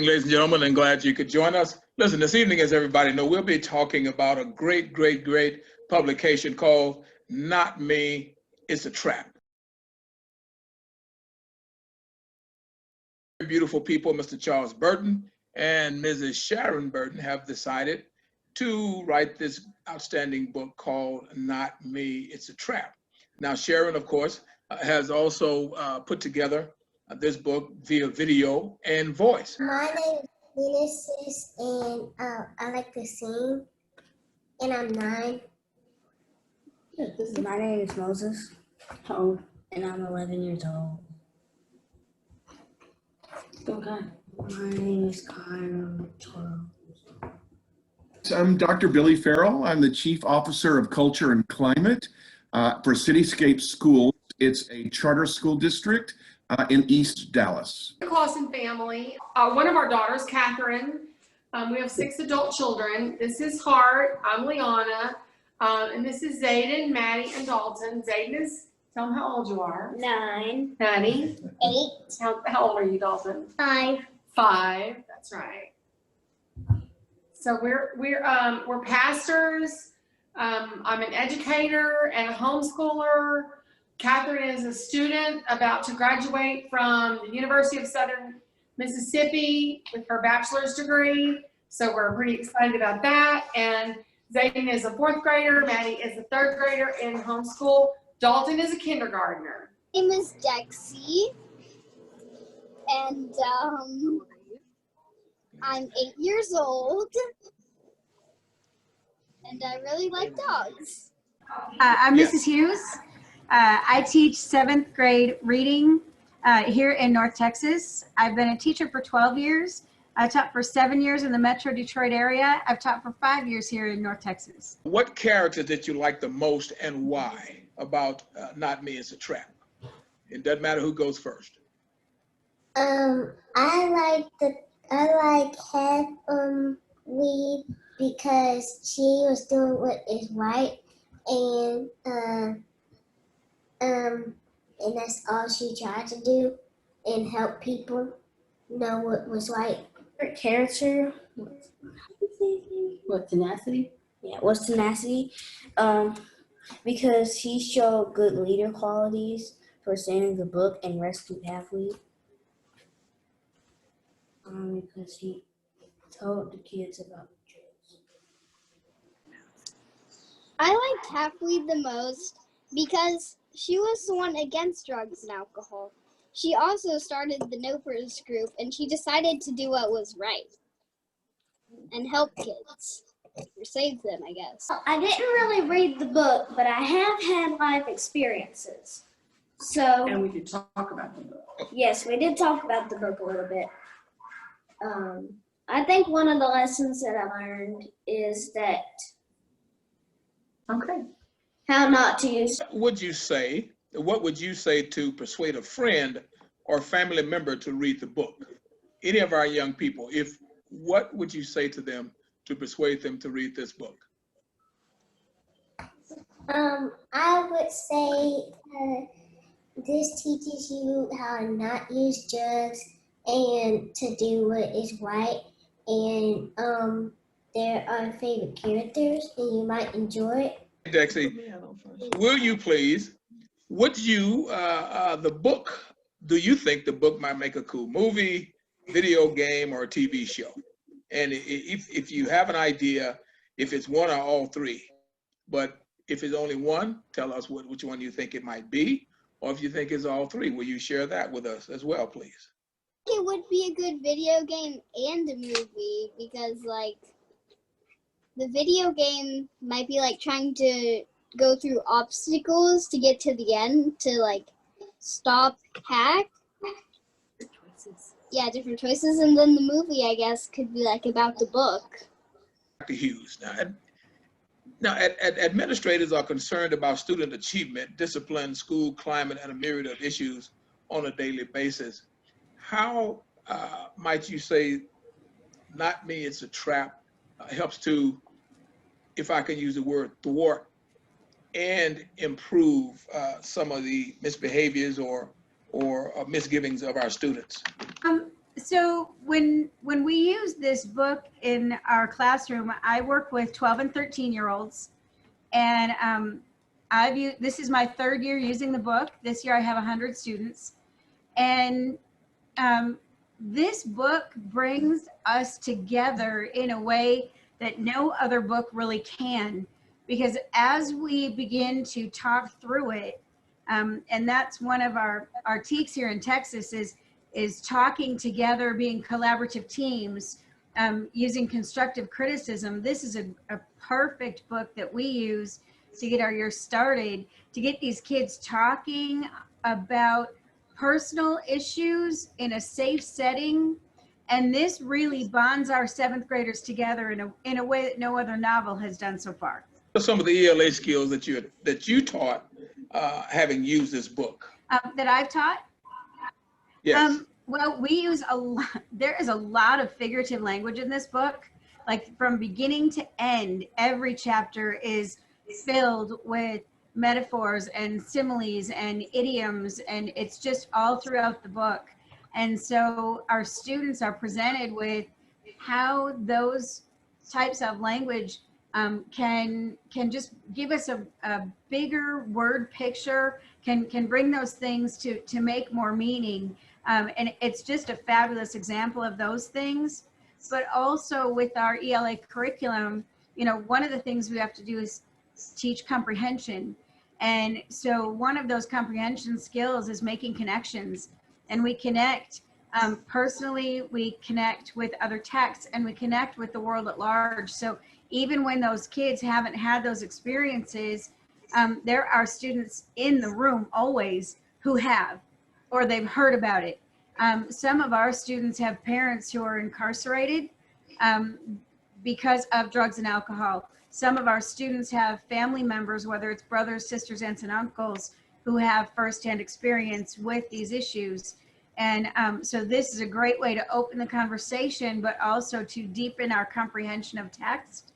evening, ladies and gentlemen, and glad you could join us. Listen, this evening, as everybody knows, we'll be talking about a great publication called Not Me, It's a Trap. Beautiful people, Mr. Charles Burton and Mrs. Sharon Burton, have decided to write this outstanding book called Not Me, It's a Trap. Now, Sharon, of course, has also put together this book via video and voice. My name is Genesis, and I like to sing, and I'm 9. My name is Moses, and I'm 11 years old. Okay. My name is Kyle, 12. I'm Dr. Billy Farrell. I'm the Chief Officer of Culture and Climate for Cityscape Schools. It's a charter school district in East Dallas. Clausen family. One of our daughters, Catherine. We have 6 adult children. This is Hart. I'm Liana. And this is Zayden, Maddie, and Dalton. Zayden is, tell them how old you are. 9. Maddie? 8. How old are you, Dalton? 5. 5. That's right. So we're pastors. I'm an educator and a homeschooler. Catherine is a student about to graduate from the University of Southern Mississippi with her bachelor's degree. So we're pretty excited about that. And Zayden is a 4th grader. Maddie is a 3rd grader in homeschool. Dalton is a kindergartner. My name is Dexy, and I'm 8 years old, and I really like dogs. I'm Mrs. Hughes. I teach 7th grade reading here in North Texas. I've been a teacher for 12 years. I taught for 7 years in the Metro Detroit area. I've taught for 5 years here in North Texas. What character did you like the most and why about Not Me, It's a Trap? It doesn't matter who goes first. I like Lee because she was doing what is right, and that's all she tried to do, and help people know what was right. Her character, what, tenacity? Yeah, was tenacity. Because he showed good leader qualities for saving the book and rescued Halfway. Because he told the kids about the drugs. I liked Halfway the most because she was the one against drugs and alcohol. She also started the No First group, and she decided to do what was right and help kids, or save them, I guess. I didn't really read the book, but I have had life experiences. So, And we did talk about the book. yes, we did talk about the book a little bit. I think one of the lessons that I learned is that how not to use. What would you say to persuade a friend or family member to read the book? Any of our young people, what would you say to them to persuade them to read this book? I would say this teaches you how to not use drugs and to do what is right. And there are favorite characters, and you might enjoy it. Dexy, will you please, do you think the book might make a cool movie, video game, or TV show? And if you have an idea, if it's one or all 3, but if it's only one, tell us which one you think it might be, or if you think it's all 3, will you share that with us as well, please? It would be a good video game and a movie because, like, the video game might be like trying to go through obstacles to get to the end to like stop hack. Yeah, different choices, and then the movie, I guess, could be like about the book. Dr. Hughes, now administrators are concerned about student achievement, discipline, school climate, and a myriad of issues on a daily basis. How might you say Not Me, It's a Trap helps to, if I can use the word, thwart and improve some of the misbehaviors or misgivings of our students? So when we use this book in our classroom, I work with 12 and 13-year-olds, and this is my 3rd year using the book. This year I have 100 students, and this book brings us together in a way that no other book really can, because as we begin to talk through it, and that's one of our teaks here in Texas is talking together, being collaborative teams, using constructive criticism. This is a perfect book that we use to get our year started, to get these kids talking about personal issues in a safe setting. And this really bonds our 7th graders together in a way that no other novel has done so far. What are some of the ELA skills that you taught having used this book? That I've taught? Yes. Well, we use a lot. There is a lot of figurative language in this book. Like from beginning to end, every chapter is filled with metaphors and similes and idioms, and it's just all throughout the book. And so our students are presented with how those types of language can just give us a bigger word picture, can bring those things to make more meaning. And it's just a fabulous example of those things. But also with our ELA curriculum, one of the things we have to do is teach comprehension. And so one of those comprehension skills is making connections. And we connect personally, we connect with other texts, and we connect with the world at large. So even when those kids haven't had those experiences, there are students in the room always who have, or they've heard about it. Some of our students have parents who are incarcerated because of drugs and alcohol. Some of our students have family members, whether it's brothers, sisters, aunts, and uncles, who have firsthand experience with these issues. And so this is a great way to open the conversation, but also to deepen our comprehension of text,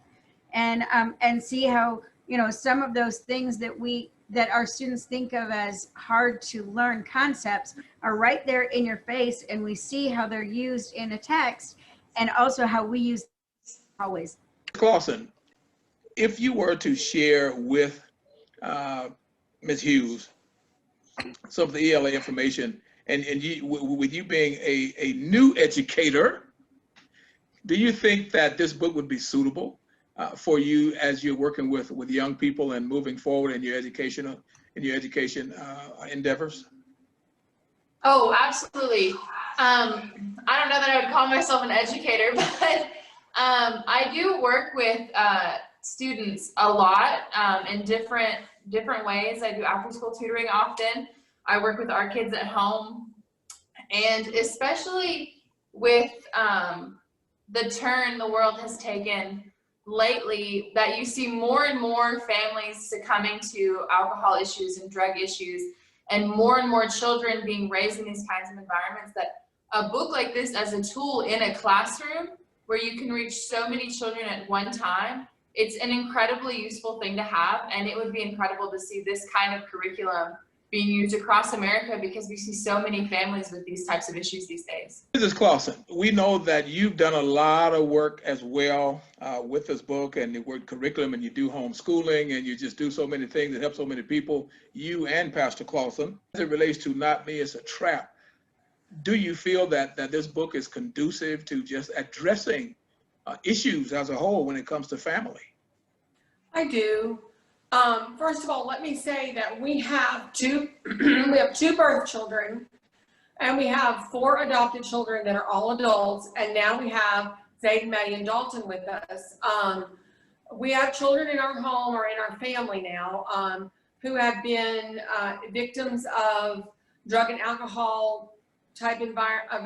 and see how, some of those things that our students think of as hard to learn concepts are right there in your face, and we see how they're used in a text, and also how we use always. Clausen, if you were to share with Ms. Hughes some of the ELA information, and with you being a new educator, do you think that this book would be suitable for you as you're working with young people and moving forward in your education endeavors? Oh, absolutely. I don't know that I would call myself an educator, but I do work with students a lot in different ways. I do after-school tutoring often. I work with our kids at home, and especially with the turn the world has taken lately, that you see more and more families succumbing to alcohol issues and drug issues, and more children being raised in these kinds of environments, that a book like this as a tool in a classroom where you can reach so many children at one time, it's an incredibly useful thing to have. And it would be incredible to see this kind of curriculum being used across America, because we see so many families with these types of issues these days. Mrs. Clausen, we know that you've done a lot of work as well with this book and the word curriculum, and you do homeschooling, and you just do so many things that help so many people, you and Pastor Clausen. As it relates to Not Me, It's a Trap, do you feel that this book is conducive to just addressing issues as a whole when it comes to family? I do. First of all, let me say that we have two birth children, and we have 4 adopted children that are all adults, and now we have Zayden, Maddie, and Dalton with us. We have children in our home or in our family now who have been victims of drug and alcohol type of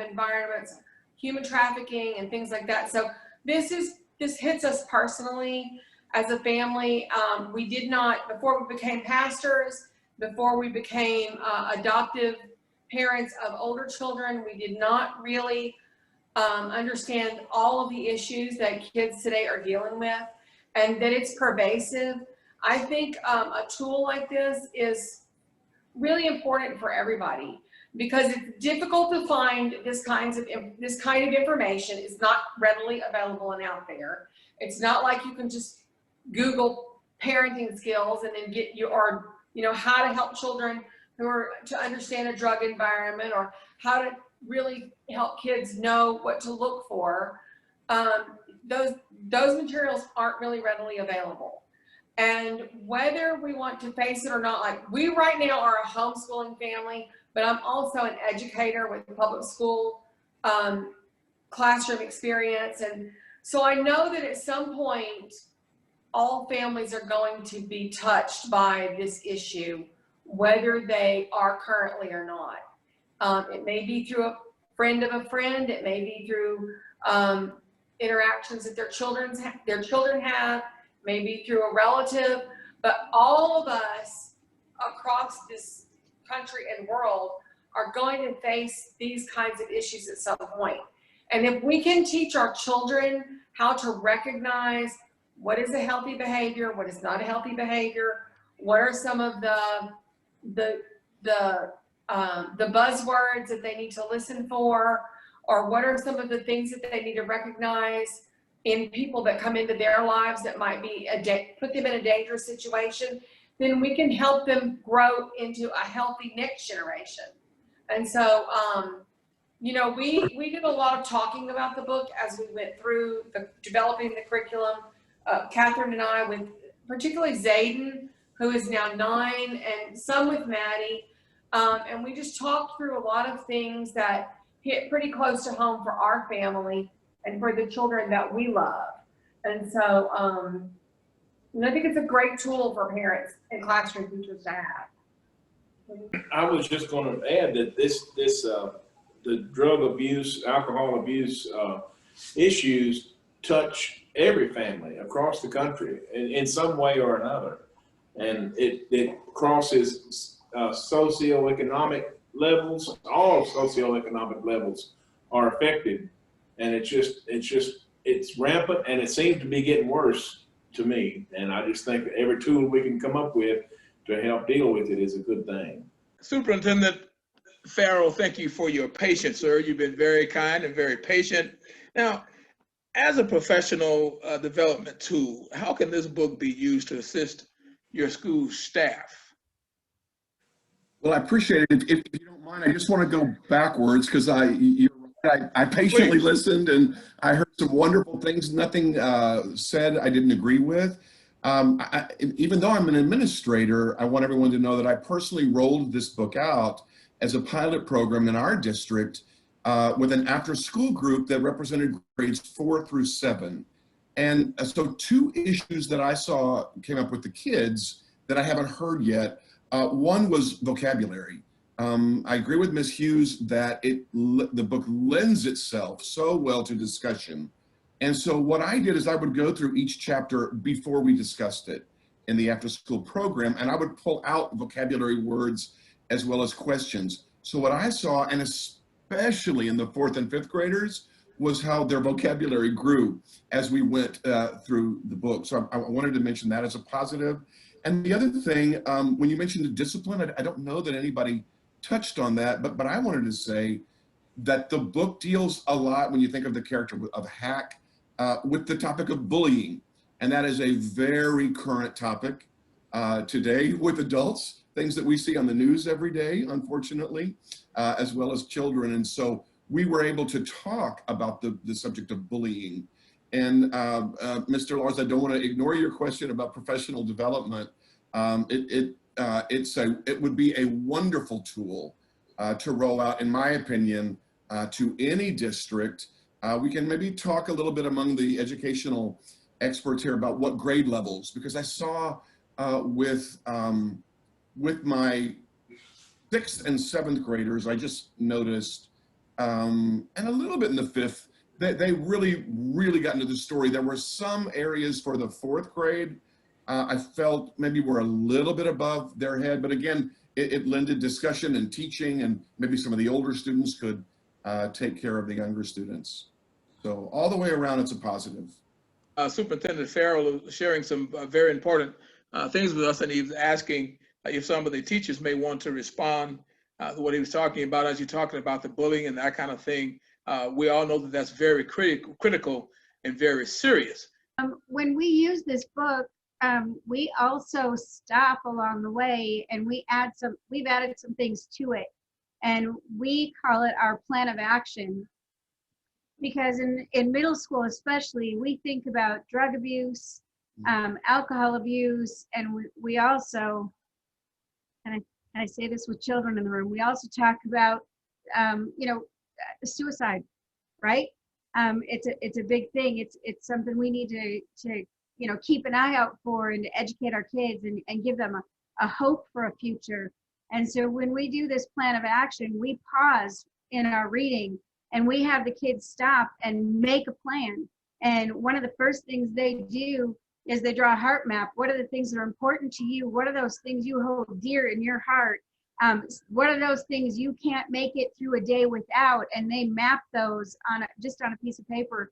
environments, human trafficking, and things like that. So this hits us personally. As a family, we did not, before we became pastors, before we became adoptive parents of older children, we did not really understand all of the issues that kids today are dealing with, and that it's pervasive. I think a tool like this is really important for everybody, because it's difficult to find this kind of information. It's not readily available and out there. It's not like you can just Google parenting skills and then get or how to help children who are to understand a drug environment, or how to really help kids know what to look for. Those materials aren't really readily available. And whether we want to face it or not, like we right now are a homeschooling family, but I'm also an educator with public school classroom experience. And so I know that at some point, all families are going to be touched by this issue, whether they are currently or not. It may be through a friend of a friend. It may be through interactions that their children have, maybe through a relative, but all of us across this country and world are going to face these kinds of issues at some point. And if we can teach our children how to recognize what is a healthy behavior, what is not a healthy behavior, what are some of the buzzwords that they need to listen for, or what are some of the things that they need to recognize in people that come into their lives that might be put them in a dangerous situation, then we can help them grow into a healthy next generation. And so, we did a lot of talking about the book as we went through developing the curriculum. Catherine and I, with particularly Zayden, who is now 9, and some with Maddie, and we just talked through a lot of things that hit pretty close to home for our family and for the children that we love. And so, I think it's a great tool for parents and classroom teachers to have. I was just going to add that the drug abuse, alcohol abuse issues touch every family across the country in some way or another. And it crosses socioeconomic levels. All socioeconomic levels are affected. And it's rampant, and it seems to be getting worse to me. And I just think that every tool we can come up with to help deal with it is a good thing. Superintendent Farrell, thank you for your patience, sir. You've been very kind and very patient. Now, as a professional development tool, how can this book be used to assist your school staff? Well, I appreciate it. If you don't mind, I just want to go backwards because I patiently listened, and I heard some wonderful things. Nothing said I didn't agree with. Even though I'm an administrator, I want everyone to know that I personally rolled this book out as a pilot program in our district with an after-school group that represented grades 4 through 7. And so 2 issues that I saw came up with the kids that I haven't heard yet. One was vocabulary. I agree with Ms. Hughes that the book lends itself so well to discussion. And so what I did is I would go through each chapter before we discussed it in the after-school program, and I would pull out vocabulary words as well as questions. So what I saw, and especially in the 4th and 5th graders, was how their vocabulary grew as we went through the book. So I wanted to mention that as a positive. And the other thing, when you mentioned the discipline, I don't know that anybody touched on that, but I wanted to say that the book deals a lot, when you think of the character of Hack, with the topic of bullying. And that is a very current topic today with adults, things that we see on the news every day, unfortunately, as well as children. And so we were able to talk about the subject of bullying. And Mr. Lars, I don't want to ignore your question about professional development. It would be a wonderful tool to roll out, in my opinion, to any district. We can maybe talk a little bit among the educational experts here about what grade levels, because I saw with my 6th and 7th graders, I just noticed, and a little bit in the 5th, that they really got into the story. There were some areas for the 4th grade I felt maybe were a little bit above their head, but again, it lended discussion and teaching, and maybe some of the older students could take care of the younger students. So all the way around, it's a positive. Superintendent Farrell is sharing some very important things with us, and he's asking if some of the teachers may want to respond what he was talking about as you're talking about the bullying and that kind of thing. We all know that that's very critical and very serious. When we use this book, we also stop along the way and we've added some things to it. And we call it our plan of action. Because in middle school especially, we think about drug abuse, alcohol abuse, and we also, and I say this with children in the room, we also talk about, suicide, right? It's a big thing. It's something we need to keep an eye out for and to educate our kids and give them a hope for a future. And so when we do this plan of action, we pause in our reading and we have the kids stop and make a plan. And one of the first things they do is they draw a heart map. What are the things that are important to you? What are those things you hold dear in your heart? What are those things you can't make it through a day without? And they map those just on a piece of paper.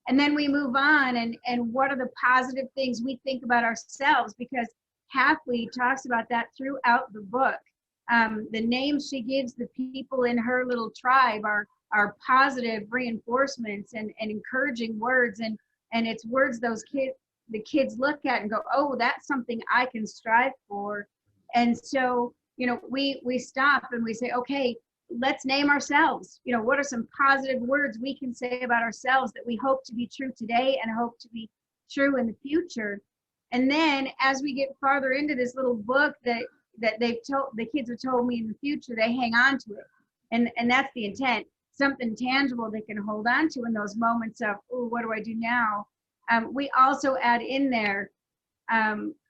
And then we move on and what are the positive things we think about ourselves? Because Halfley talks about that throughout the book. The names she gives the people in her little tribe are positive reinforcements and encouraging words. And it's words the kids look at and go, oh, that's something I can strive for. And so, we stop and we say, okay, let's name ourselves. What are some positive words we can say about ourselves that we hope to be true today and hope to be true in the future? And then as we get farther into this little book that the kids have told me in the future, they hang on to it. And that's the intent, something tangible they can hold on to in those moments of, oh, what do I do now? We also add in there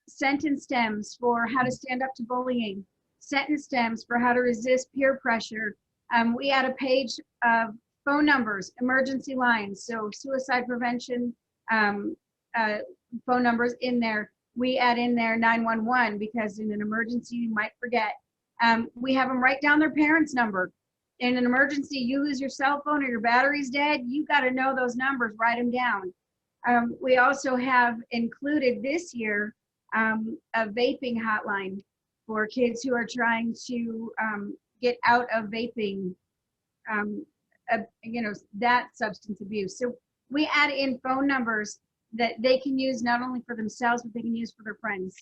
sentence stems for how to stand up to bullying, sentence stems for how to resist peer pressure. We add a page of phone numbers, emergency lines, so suicide prevention phone numbers in there. We add in there 911 because in an emergency you might forget. We have them write down their parents' number. In an emergency, you lose your cell phone or your battery's dead, you got to know those numbers, write them down. We also have included this year a vaping hotline for kids who are trying to get out of vaping, that substance abuse. So we add in phone numbers that they can use not only for themselves, but they can use for their friends.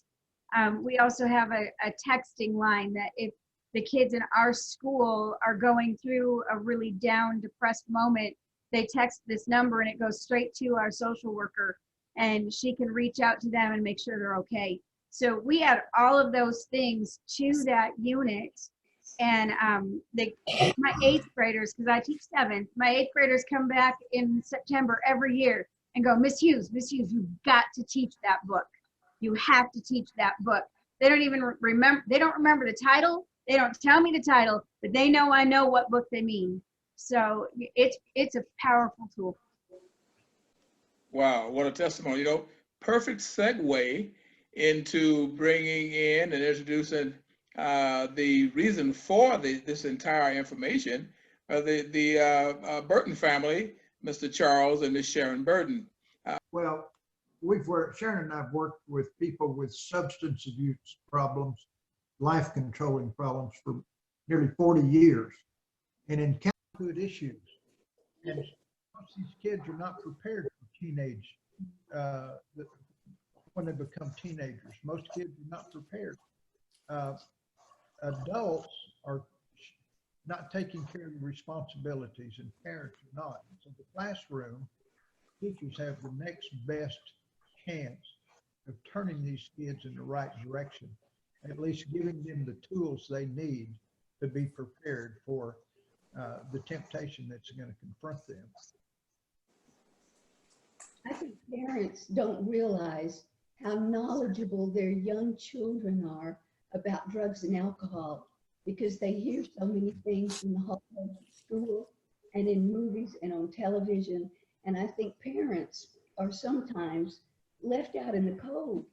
We also have a texting line that if the kids in our school are going through a really down, depressed moment, they text this number and it goes straight to our social worker and she can reach out to them and make sure they're okay. So we add all of those things to that unit. And my 8th graders, because I teach 7th, my 8th graders come back in September every year and go, Miss Hughes, you've got to teach that book. You have to teach that book. They don't even remember, they don't remember the title. They don't tell me the title, but they know I know what book they mean. So it's a powerful tool. Wow, what a testimony. Perfect segue into bringing in and introducing the reason for this entire information, the Burton family, Mr. Charles and Miss Sharon Burton. Well, Sharon and I have worked with people with substance abuse problems, life controlling problems for nearly 40 years, and in childhood issues. And most of these kids are not prepared for teenage, when they become teenagers. Most kids are not prepared. Adults are not taking care of the responsibilities, and parents are not. So the classroom, teachers have the next best chance of turning these kids in the right direction, at least giving them the tools they need to be prepared for the temptation that's going to confront them. I think parents don't realize how knowledgeable their young children are about drugs and alcohol because they hear so many things in the hallways of school and in movies and on television. And I think parents are sometimes left out in the cold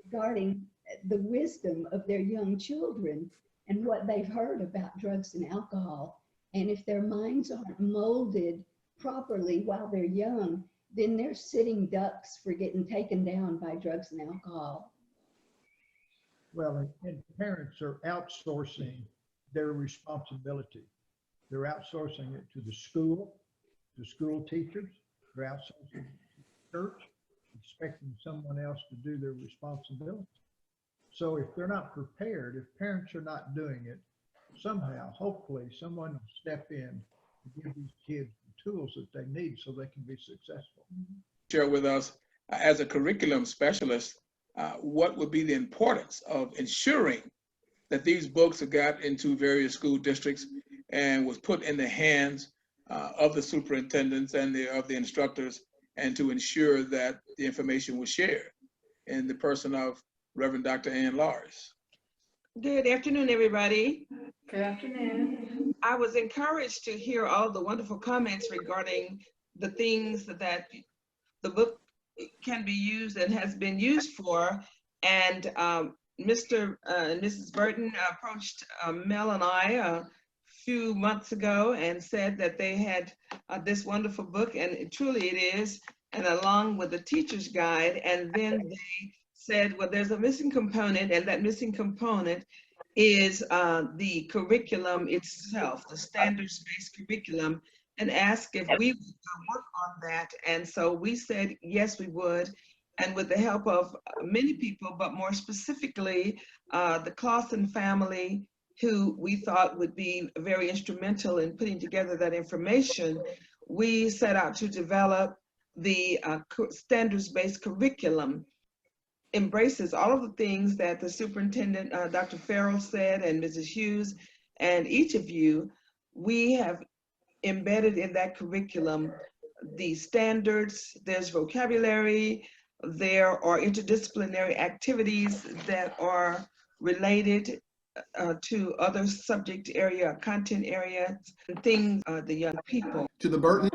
regarding the wisdom of their young children and what they've heard about drugs and alcohol. And if their minds aren't molded properly while they're young, then they're sitting ducks for getting taken down by drugs and alcohol. Well, and parents are outsourcing their responsibility. They're outsourcing it to the school teachers. They're outsourcing it to the church, expecting someone else to do their responsibility. So if they're not prepared, if parents are not doing it, somehow, hopefully, someone will step in to give these kids the tools that they need so they can be successful. Share with us, as a curriculum specialist, what would be the importance of ensuring that these books have got into various school districts and was put in the hands of the superintendents and of the instructors, and to ensure that the information was shared in the person of Reverend Dr. Ann Lars. Good afternoon, everybody. Good afternoon. I was encouraged to hear all the wonderful comments regarding the things that the book can be used and has been used for. And Mr. and Mrs. Burton approached Mel and I a few months ago and said that they had this wonderful book, and truly it is, and along with the teacher's guide. And then they said, well, there's a missing component, and that missing component is the curriculum itself, the standards-based curriculum, and asked if we would work on that. And so we said, yes, we would. And with the help of many people, but more specifically, the Clausen family, who we thought would be very instrumental in putting together that information, we set out to develop the standards-based curriculum. Embraces all of the things that the superintendent, Dr. Farrell, said, and Mrs. Hughes, and each of you. We have embedded in that curriculum the standards. There's vocabulary, there are interdisciplinary activities that are related to other subject area, content areas, and things, the young people. To the Burton,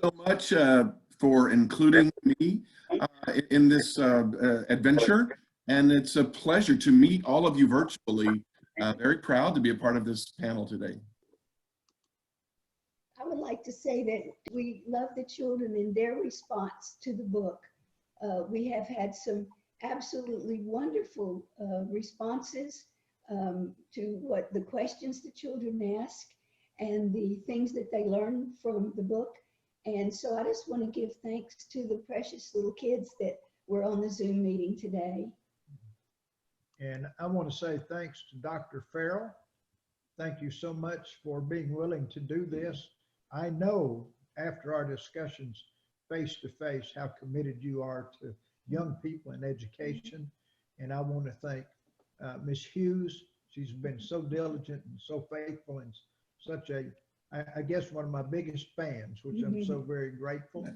so much for including me in this adventure. And it's a pleasure to meet all of you virtually. Very proud to be a part of this panel today. I would like to say that we love the children in their response to the book. We have had some absolutely wonderful responses to what the questions the children ask and the things that they learn from the book. And so I just want to give thanks to the precious little kids that were on the Zoom meeting today. And I want to say thanks to Dr. Farrell. Thank you so much for being willing to do this. I know after our discussions face to face how committed you are to young people in education. And I want to thank Ms. Hughes. She's been so diligent and so faithful and such a, I guess, one of my biggest fans, which I'm so very grateful.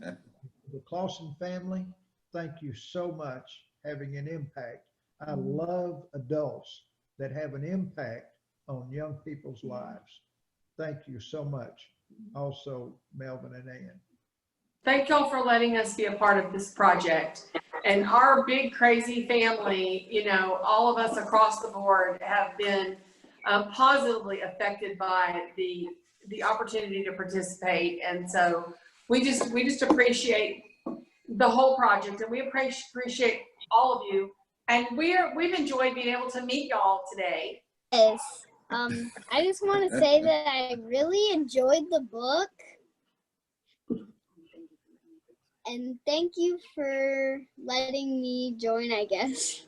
The Clausen family, thank you so much, having an impact. I love adults that have an impact on young people's lives. Thank you so much. Also, Melvin and Ann. Thank y'all for letting us be a part of this project. And our big crazy family, you know, all of us across the board have been positively affected by the opportunity to participate. And so we just appreciate the whole project, and we appreciate all of you. And we've enjoyed being able to meet y'all today. Yes. I just want to say that I really enjoyed the book. And thank you for letting me join, I guess.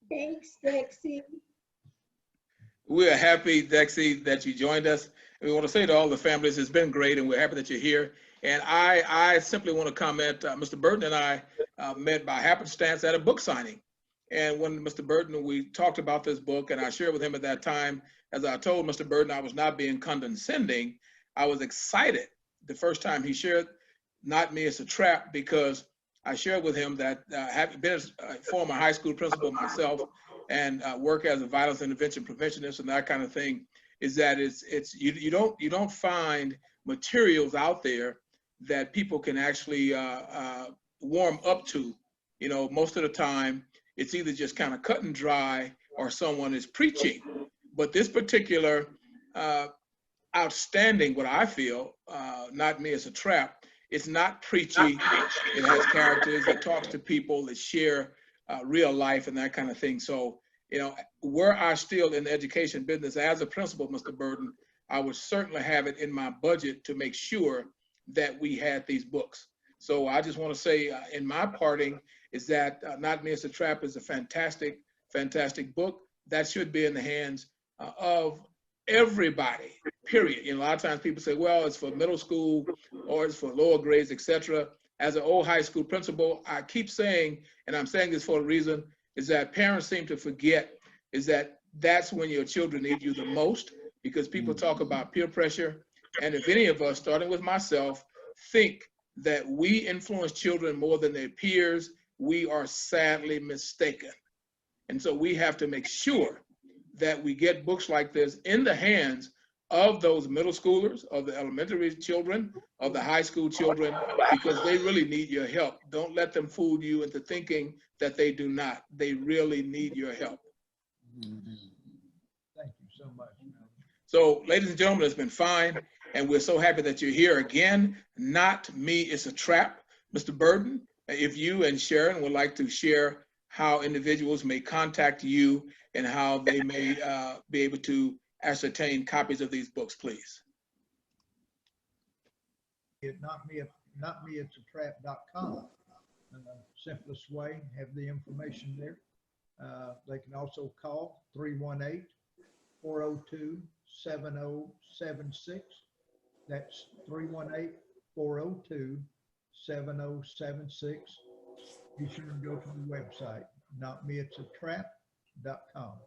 Thanks, Dexy. We're happy, Dexy, that you joined us. And we want to say to all the families, it's been great, and we're happy that you're here. And I simply want to comment, Mr. Burton and I met by happenstance at a book signing. And when Mr. Burton, we talked about this book, and I shared with him at that time, as I told Mr. Burton I was not being condescending, I was excited the first time he shared Not Me, It's a Trap, because I shared with him that having been a former high school principal myself and work as a violence intervention preventionist and that kind of thing, is that you don't find materials out there that people can actually warm up to. You know, most of the time it's either just kind of cut and dry or someone is preaching. But this particular outstanding, what I feel, Not Me, It's a Trap, it's not preachy. It has characters, it talks to people, that share real life and that kind of thing. So You know, were I still in the education business as a principal, Mr. Burton, I would certainly have it in my budget to make sure that we had these books. So I just want to say in my parting is that Not Me, It's a Trap is a fantastic, fantastic book that should be in the hands of everybody, period. You know, a lot of times people say, well, it's for middle school or it's for lower grades, etc. As an old high school principal, I keep saying, and I'm saying this for a reason, is that parents seem to forget is that that's when your children need you the most, because people talk about peer pressure. And if any of us, starting with myself, think that we influence children more than their peers, we are sadly mistaken. And so we have to make sure that we get books like this in the hands of those middle schoolers, of the elementary children, of the high school children, because they really need your help. Don't let them fool you into thinking that they do not. They really need your help. Thank you so much. So, ladies and gentlemen, it's been fine, and we're so happy that you're here again. Not Me, It's a Trap. Mr. Burton, if you and Sharon would like to share how individuals may contact you and how they may be able to ascertain copies of these books, please. Notmeitsatrap.com. Simplest way, have the information there. They can also call 318-402-7076. That's 318-402-7076. Be sure to go to the website, notmeitsatrap.com.